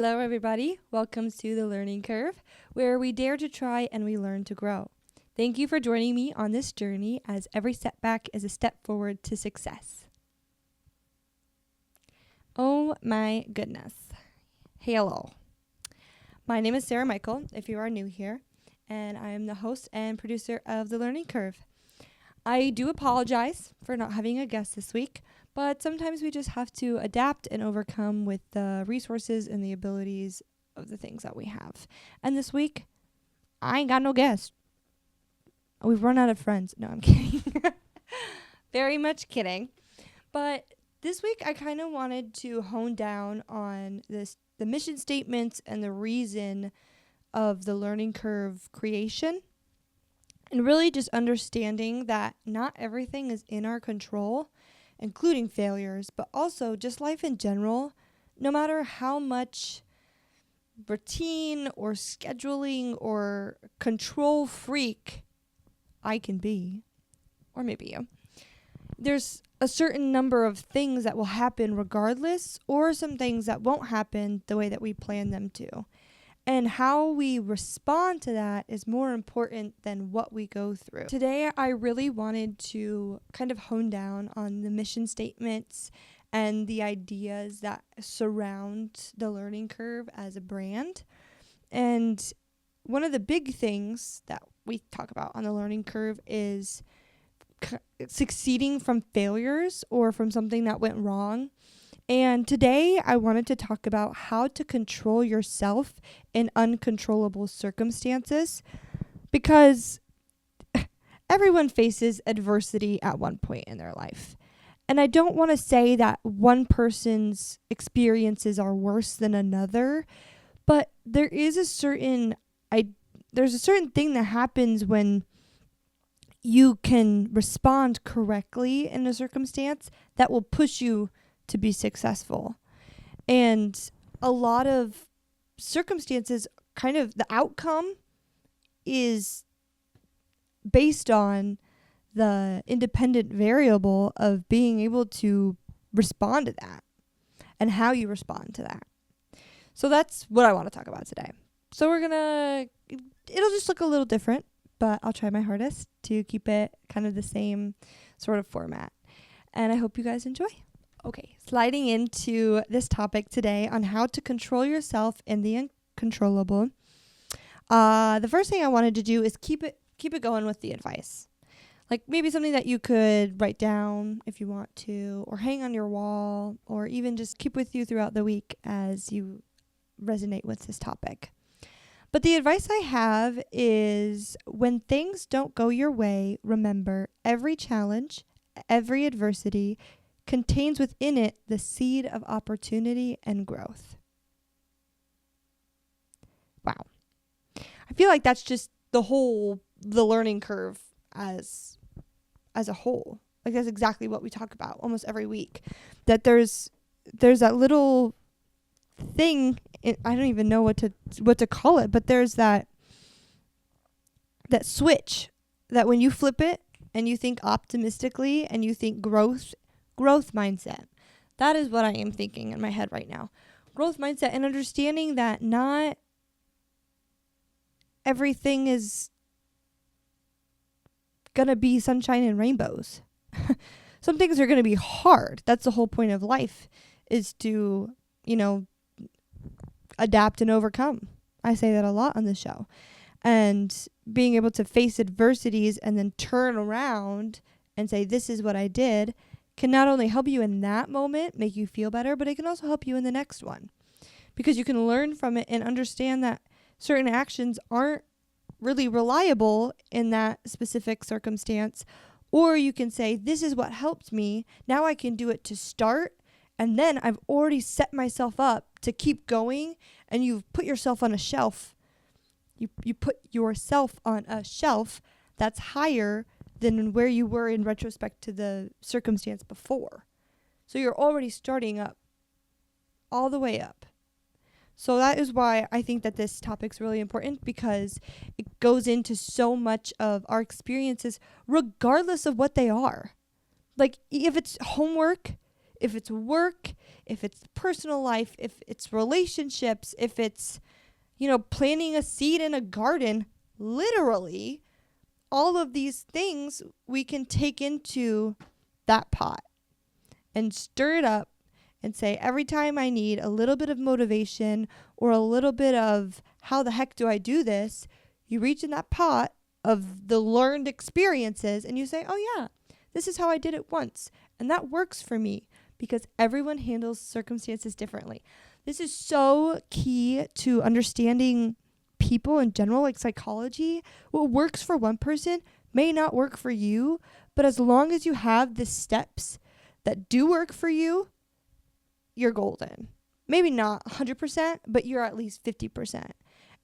Hello, everybody. Welcome to the Learning Curve, where we dare to try and we learn to grow. Thank you for joining me on this journey, as every setback is a step forward to success. Oh my goodness. Hello. My name is Sarah Michael, if you are new here, and I am the host and producer of the Learning Curve. I do apologize for not having a guest this week, but sometimes we just have to adapt and overcome with the resources and the abilities of the things that we have. And this week, I ain't got no guest. We've run out of friends. No, I'm kidding. Very much kidding. But this week, I kind of wanted to hone down on the mission statements and the reason of the Learning Curve creation. And really just understanding that not everything is in our control, including failures, but also just life in general. No matter how much routine or scheduling or control freak I can be, or maybe you, there's a certain number of things that will happen regardless, or some things that won't happen the way that we plan them to. And how we respond to that is more important than what we go through. Today, I really wanted to kind of hone down on the mission statements and the ideas that surround the Learning Curve as a brand. And one of the big things that we talk about on the Learning Curve is succeeding from failures or from something that went wrong. And today I wanted to talk about how to control yourself in uncontrollable circumstances, because everyone faces adversity at one point in their life. And I don't want to say that one person's experiences are worse than another, but there's a certain thing that happens when you can respond correctly in a circumstance that will push you to be successful. And a lot of circumstances, kind of the outcome is based on the independent variable of being able to respond to that and how you respond to that. So that's what I want to talk about today. So it'll just look a little different, but I'll try my hardest to keep it kind of the same sort of format. And I hope you guys enjoy. Okay, sliding into this topic today on how to control yourself in the uncontrollable. The first thing I wanted to do is keep it going with the advice. Like maybe something that you could write down if you want to, or hang on your wall, or even just keep with you throughout the week as you resonate with this topic. But the advice I have is, when things don't go your way, remember every challenge, every adversity contains within it the seed of opportunity and growth. Wow. I feel like that's just the Learning Curve as a whole. Like that's exactly what we talk about almost every week. That there's that little thing, I don't even know what to call it, but there's that switch that when you flip it and you think optimistically and you think growth mindset. That is what I am thinking in my head right now. Growth mindset, and understanding that not everything is gonna be sunshine and rainbows. Some things are gonna be hard. That's the whole point of life, is to, adapt and overcome. I say that a lot on the show. And being able to face adversities and then turn around and say, this is what I did, can not only help you in that moment, make you feel better, but it can also help you in the next one. Because you can learn from it and understand that certain actions aren't really reliable in that specific circumstance. Or you can say, this is what helped me. Now I can do it to start. And then I've already set myself up to keep going. And you've put yourself on a shelf. You put yourself on a shelf that's higher than where you were in retrospect to the circumstance before. So you're already starting up, all the way up. So that is why I think that this topic's really important, because it goes into so much of our experiences, regardless of what they are. Like if it's homework, If it's work, if it's personal life, if it's relationships, if it's, planting a seed in a garden, literally, all of these things we can take into that pot and stir it up and say, every time I need a little bit of motivation or a little bit of how the heck do I do this, you reach in that pot of the learned experiences and you say, oh yeah, this is how I did it once. And that works for me because everyone handles circumstances differently. This is so key to understanding people in general, like psychology. What works for one person may not work for you, but as long as you have the steps that do work for you, you're golden. Maybe not 100%, but you're at least 50%.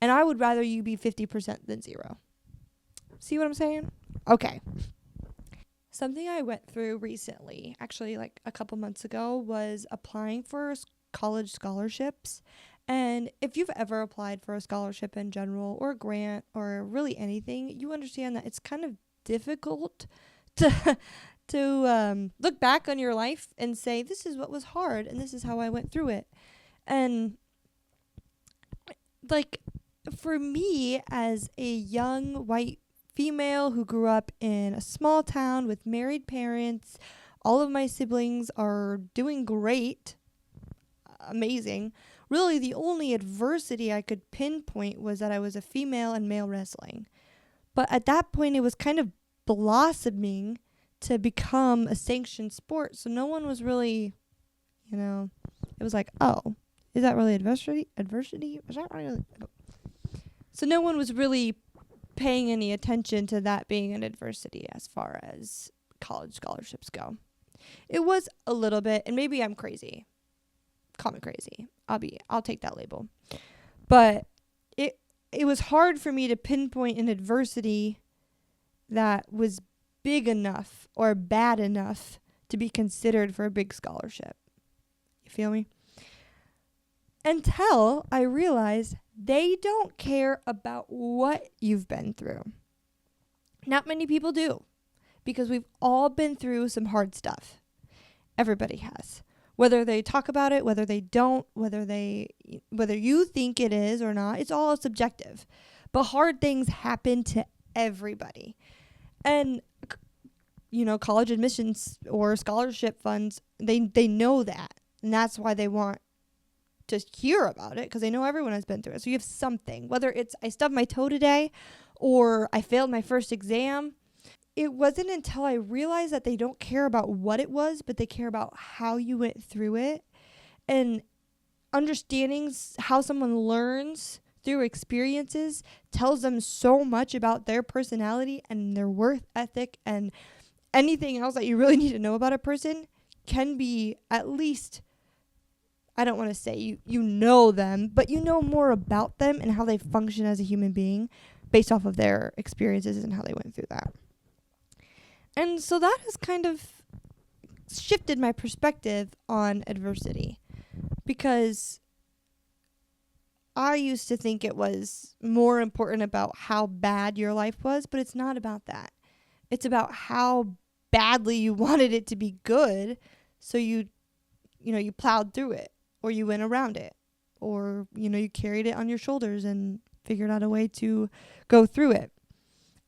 And I would rather you be 50% than zero. See what I'm saying? Okay. Something I went through recently, actually like a couple months ago, was applying for college scholarships. And if you've ever applied for a scholarship in general or a grant or really anything, you understand that it's kind of difficult to look back on your life and say, this is what was hard and this is how I went through it. And like for me as a young white female who grew up in a small town with married parents, all of my siblings are doing great, amazing. Really, the only adversity I could pinpoint was that I was a female in male wrestling. But at that point, it was kind of blossoming to become a sanctioned sport. So no one was really, it was like, oh, is that really adversity? Is that really? So no one was really paying any attention to that being an adversity as far as college scholarships go. It was a little bit, and maybe I'm crazy. Call me crazy. I'll take that label. But it was hard for me to pinpoint an adversity that was big enough or bad enough to be considered for a big scholarship. You feel me? Until I realized they don't care about what you've been through. Not many people do, because we've all been through some hard stuff. Everybody has. Whether they talk about it, whether they don't, whether you think it is or not, it's all subjective. But hard things happen to everybody. And college admissions or scholarship funds, they know that. And that's why they want to hear about it, because they know everyone has been through it. So you have something, whether it's I stubbed my toe today or I failed my first exam. It wasn't until I realized that they don't care about what it was, but they care about how you went through it. And understanding how someone learns through experiences tells them so much about their personality and their work ethic, and anything else that you really need to know about a person can be at least, I don't want to say you know them, but you know more about them and how they function as a human being based off of their experiences and how they went through that. And so that has kind of shifted my perspective on adversity, because I used to think it was more important about how bad your life was, but it's not about that. It's about how badly you wanted it to be good, so you plowed through it, or you went around it, or you carried it on your shoulders and figured out a way to go through it.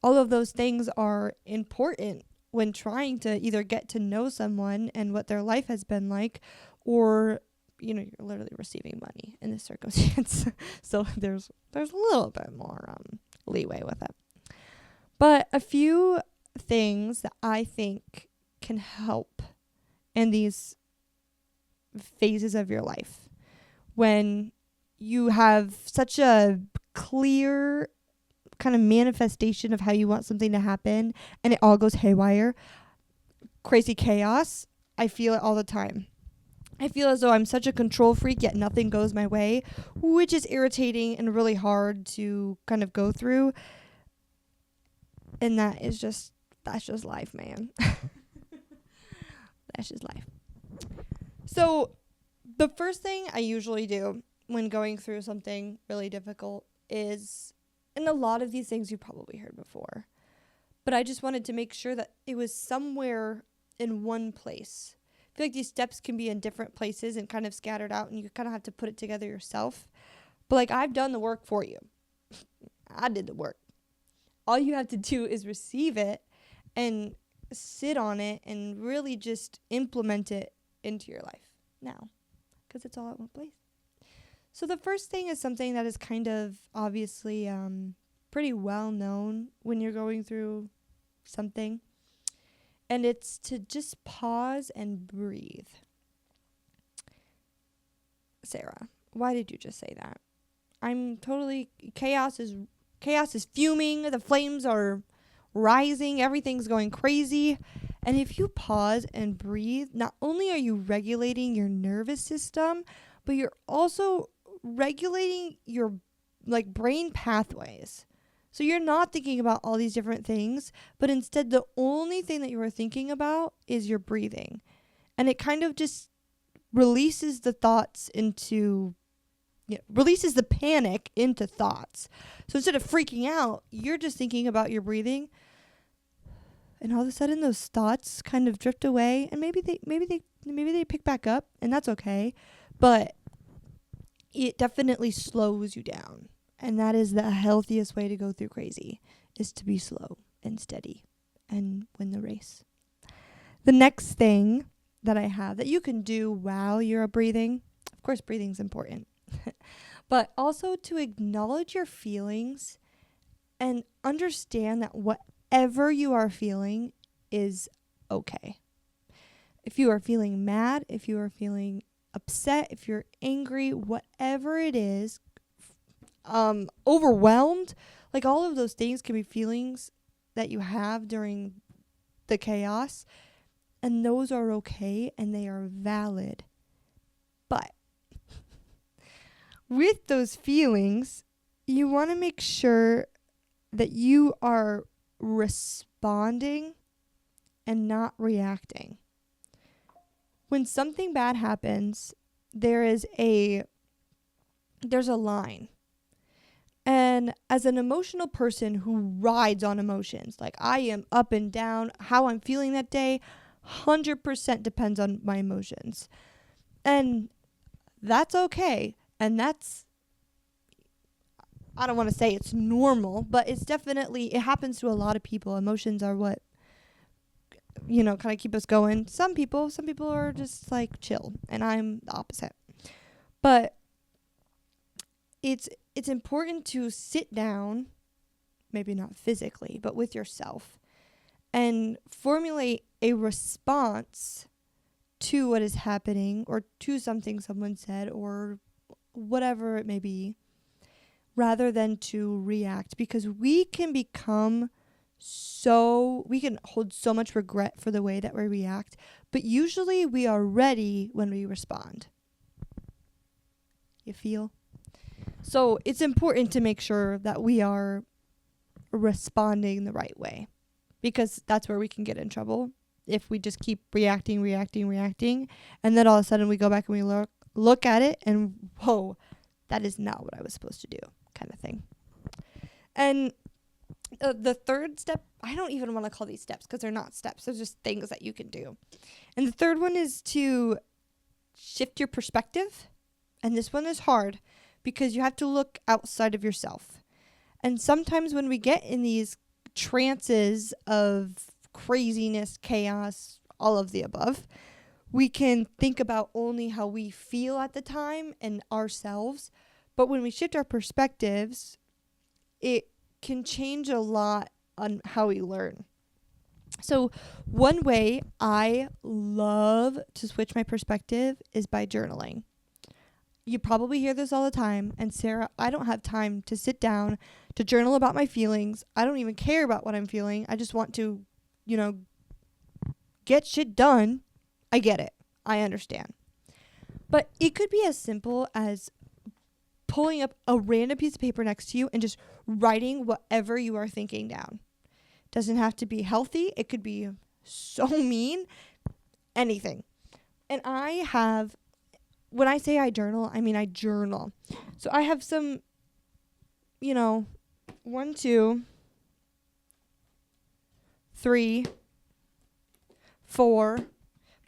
All of those things are important when trying to either get to know someone and what their life has been like, or you're literally receiving money in this circumstance. So there's a little bit more leeway with it. But a few things that I think can help in these phases of your life when you have such a clear kind of manifestation of how you want something to happen and it all goes haywire, crazy chaos. I feel it all the time. I feel as though I'm such a control freak, yet nothing goes my way, which is irritating and really hard to kind of go through. And that's just life, man. That's just life. So the first thing I usually do when going through something really difficult is, and a lot of these things you probably heard before, but I just wanted to make sure that it was somewhere in one place, feel like these steps can be in different places and kind of scattered out, and you kind of have to put it together yourself. But like, I've done the work for you. I did the work. All you have to do is receive it and sit on it and really just implement it into your life now, because it's all at one place. So the first thing is something that is kind of obviously pretty well known when you're going through something, and it's to just pause and breathe. Sarah, why did you just say that? I'm totally chaos is fuming, the flames are rising, everything's going crazy. And if you pause and breathe, not only are you regulating your nervous system, but you're also regulating your like brain pathways. So you're not thinking about all these different things, but instead the only thing that you are thinking about is your breathing. And it kind of just releases the thoughts into, releases the panic into thoughts. So instead of freaking out, you're just thinking about your breathing. And all of a sudden those thoughts kind of drift away, and maybe they pick back up, and that's okay. But it definitely slows you down. And that is the healthiest way to go through crazy, is to be slow and steady and win the race. The next thing that I have that you can do while you're breathing, of course, breathing's important, but also to acknowledge your feelings and understand that whatever you are feeling is okay. If you are feeling mad, if you are feeling upset, if you're angry, whatever it is, overwhelmed, like all of those things can be feelings that you have during the chaos, and those are okay and they are valid. But with those feelings, you want to make sure that you are responding and not reacting. When something bad happens, there's a line. And as an emotional person who rides on emotions, like I am up and down, how I'm feeling that day 100% depends on my emotions. And that's okay. And that's, I don't want to say it's normal, but it's definitely, it happens to a lot of people. Emotions are what, kind of keep us going. Some people are just like chill, and I'm the opposite. But it's important to sit down, maybe not physically, but with yourself, and formulate a response to what is happening, or to something someone said, or whatever it may be, rather than to react, because we can hold so much regret for the way that we react, but usually we are ready when we respond. You feel? So it's important to make sure that we are responding the right way, because that's where we can get in trouble if we just keep reacting, and then all of a sudden we go back and we look at it and, whoa, that is not what I was supposed to do, kind of thing. And the third step, I don't even want to call these steps because they're not steps. They're just things that you can do. And the third one is to shift your perspective. And this one is hard because you have to look outside of yourself. And sometimes when we get in these trances of craziness, chaos, all of the above, we can think about only how we feel at the time and ourselves. But when we shift our perspectives, it can change a lot on how we learn. So one way I love to switch my perspective is by journaling. You probably hear this all the time. And Sarah, I don't have time to sit down to journal about my feelings. I don't even care about what I'm feeling. I just want to, get shit done. I get it. I understand. But it could be as simple as pulling up a random piece of paper next to you and just writing whatever you are thinking down. Doesn't have to be healthy. It could be so mean. Anything. And when I say I journal, I mean I journal. So I have some, 1, 2, 3, 4,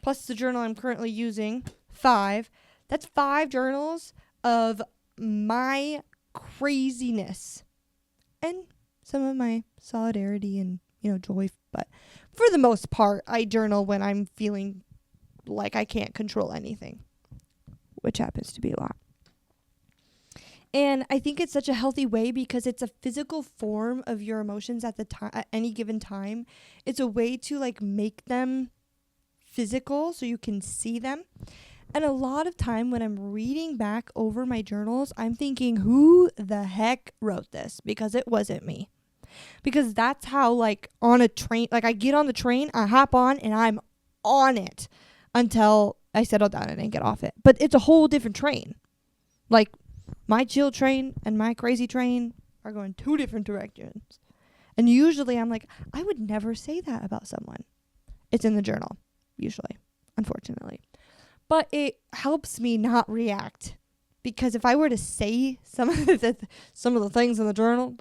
plus the journal I'm currently using, 5. That's 5 journals of my craziness and some of my solidarity and, joy. But for the most part, I journal when I'm feeling like I can't control anything, which happens to be a lot. And I think it's such a healthy way because it's a physical form of your emotions at any given time. It's a way to like make them physical so you can see them. And a lot of time when I'm reading back over my journals, I'm thinking, who the heck wrote this? Because it wasn't me. Because that's how, like, on a train, like, I get on the train, I hop on, and I'm on it until I settle down and I get off it. But it's a whole different train. Like, my chill train and my crazy train are going 2 different directions. And usually I'm like, I would never say that about someone. It's in the journal, usually, unfortunately. But it helps me not react. Because if I were to say some of the things in the journal,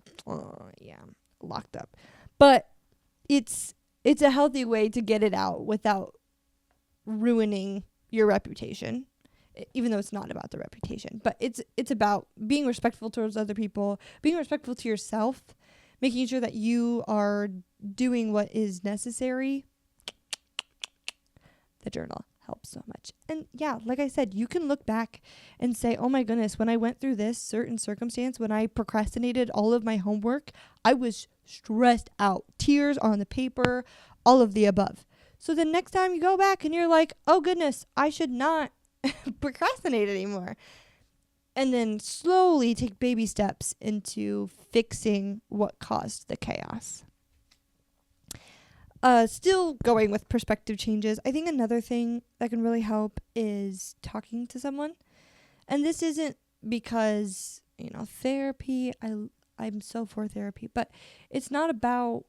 locked up. But it's a healthy way to get it out without ruining your reputation, even though it's not about the reputation. But it's about being respectful towards other people, being respectful to yourself, making sure that you are doing what is necessary. The journal helps so much. And yeah, like I said, you can look back and say, oh my goodness, when I went through this certain circumstance, when I procrastinated all of my homework, I was stressed out, tears on the paper, all of the above. So the next time you go back and you're like, oh goodness, I should not procrastinate anymore. And then slowly take baby steps into fixing what caused the chaos. Still going with perspective changes, I think another thing that can really help is talking to someone. And this isn't because, therapy, I'm so for therapy, but it's not about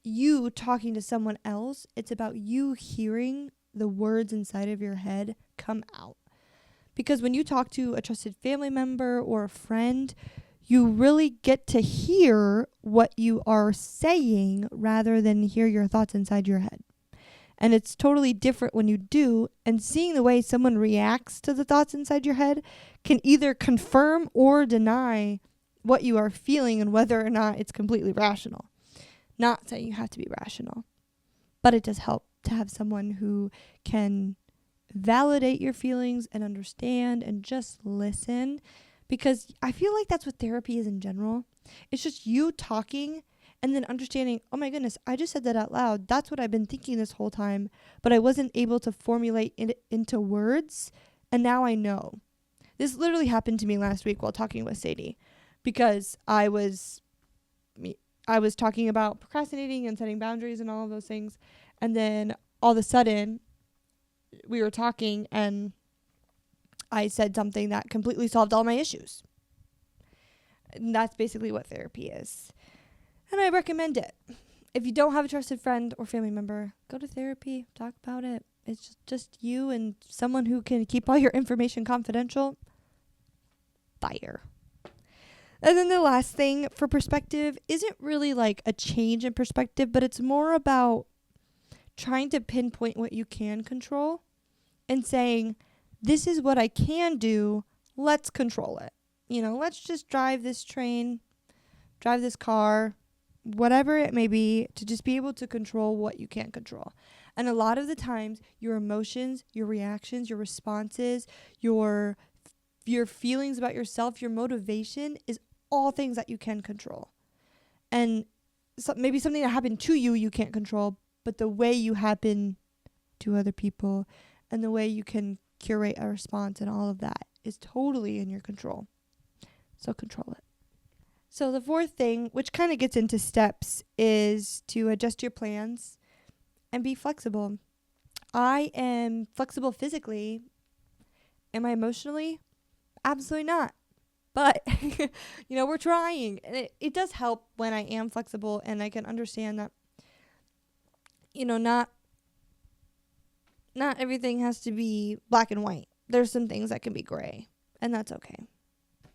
you talking to someone else. It's about you hearing the words inside of your head come out. Because when you talk to a trusted family member or a friend, you really get to hear what you are saying rather than hear your thoughts inside your head. And it's totally different when you do, and seeing the way someone reacts to the thoughts inside your head can either confirm or deny what you are feeling and whether or not it's completely rational. Not saying you have to be rational, but it does help to have someone who can validate your feelings and understand and just listen. Because I feel like that's what therapy is in general. It's just you talking and then understanding, oh my goodness, I just said that out loud. That's what I've been thinking this whole time, but I wasn't able to formulate it into words, and now I know. This literally happened to me last week while talking with Sadie, because I was talking about procrastinating and setting boundaries and all of those things, and then all of a sudden we were talking and I said something that completely solved all my issues. And that's basically what therapy is. And I recommend it. If you don't have a trusted friend or family member, go to therapy, talk about it. It's just you and someone who can keep all your information confidential. Fire. And then the last thing for perspective isn't really like a change in perspective, but it's more about trying to pinpoint what you can control and saying, this is what I can do. Let's control it. Let's just drive this train, drive this car, whatever it may be, to just be able to control what you can't control. And a lot of the times, your emotions, your reactions, your responses, your feelings about yourself, your motivation is all things that you can control. And maybe something that happened to you, you can't control, but the way you happen to other people and the way you can curate a response and all of that is totally in your control. So control it. So the fourth thing, which kind of gets into steps, is to adjust your plans and be flexible. I am flexible physically. Am I emotionally? Absolutely not. But, we're trying. And it does help when I am flexible and I can understand that, not everything has to be black and white. There's some things that can be gray, and that's okay.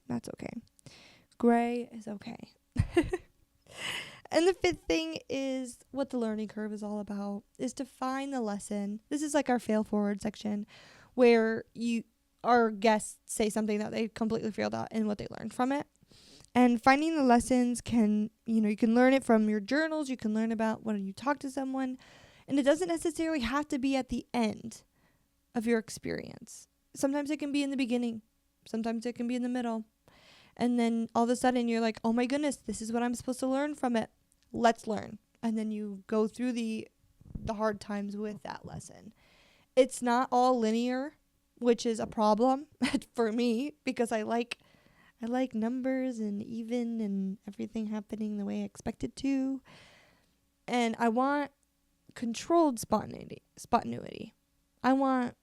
That's okay. Gray is okay. And the fifth thing is what the learning curve is all about, is to find the lesson. This is like our fail forward section where our guests say something that they completely failed at and what they learned from it. And finding the lessons you can learn it from your journals. You can learn about when you talk to someone. And it doesn't necessarily have to be at the end of your experience. Sometimes it can be in the beginning. Sometimes it can be in the middle. And then all of a sudden you're like, oh my goodness, this is what I'm supposed to learn from it. Let's learn. And then you go through the hard times with that lesson. It's not all linear, which is a problem for me because I like numbers and even and everything happening the way I expect it to. And I want controlled spontaneity. I want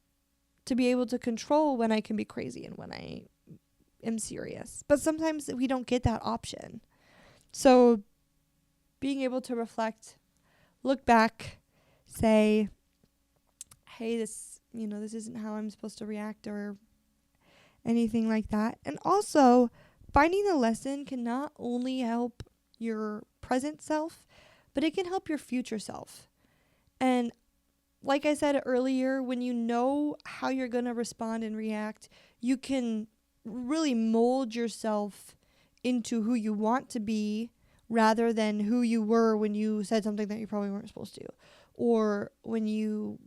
to be able to control when I can be crazy and when I am serious. But sometimes we don't get that option. So being able to reflect, look back, say, hey, this isn't how I'm supposed to react or anything like that. And also, finding the lesson can not only help your present self, but it can help your future self. And like I said earlier, when you know how you're going to respond and react, you can really mold yourself into who you want to be rather than who you were when you said something that you probably weren't supposed to, or when you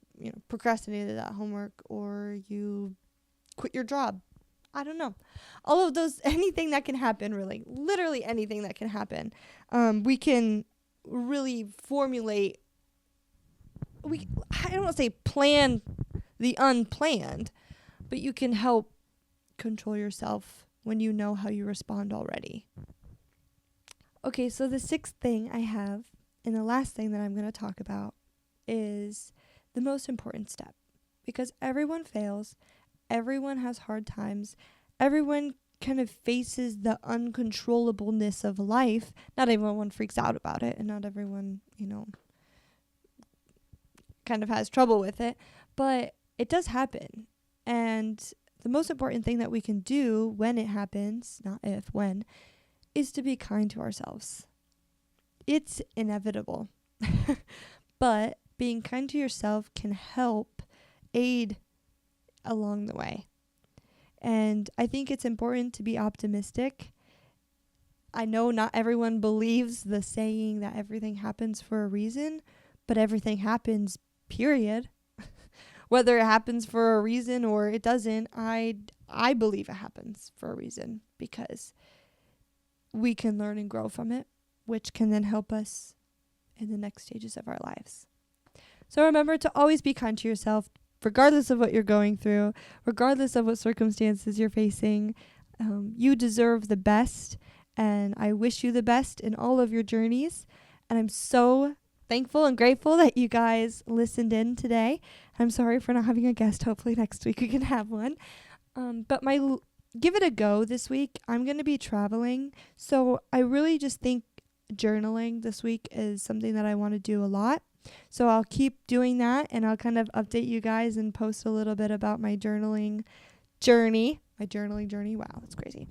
procrastinated that homework, or you quit your job. I don't know. All of those, anything that can happen, really, literally anything that can happen. We can really formulate, I don't want to say plan the unplanned, but you can help control yourself when you know how you respond already. Okay, so the sixth thing I have, and the last thing that I'm going to talk about, is the most important step. Because everyone fails, everyone has hard times, everyone kind of faces the uncontrollableness of life. Not everyone freaks out about it, and not everyone, kind of has trouble with it, but it does happen. And the most important thing that we can do when it happens, not if, when, is to be kind to ourselves. It's inevitable. But being kind to yourself can help aid along the way. And I think it's important to be optimistic. I know not everyone believes the saying that everything happens for a reason, but everything happens, period. Whether it happens for a reason or it doesn't, I believe it happens for a reason, because we can learn and grow from it, which can then help us in the next stages of our lives. So remember to always be kind to yourself, regardless of what you're going through, regardless of what circumstances you're facing. You deserve the best, and I wish you the best in all of your journeys. And I'm so thankful and grateful that you guys listened in today. I'm sorry for not having a guest. Hopefully next week we can have one. But give it a go this week. I'm going to be traveling, so I really just think journaling this week is something that I want to do a lot. So I'll keep doing that, and I'll kind of update you guys and post a little bit about my journaling journey. Wow, that's crazy.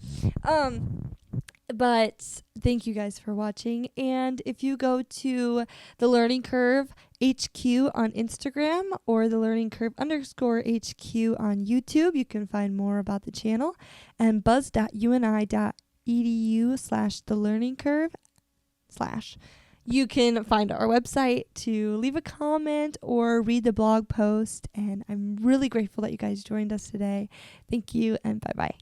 But thank you guys for watching. And if you go to the Learning Curve HQ on Instagram or the Learning Curve _HQ on YouTube, you can find more about the channel. And buzz.uni.edu/thelearningcurve/ you can find our website to leave a comment or read the blog post. And I'm really grateful that you guys joined us today. Thank you, and bye-bye.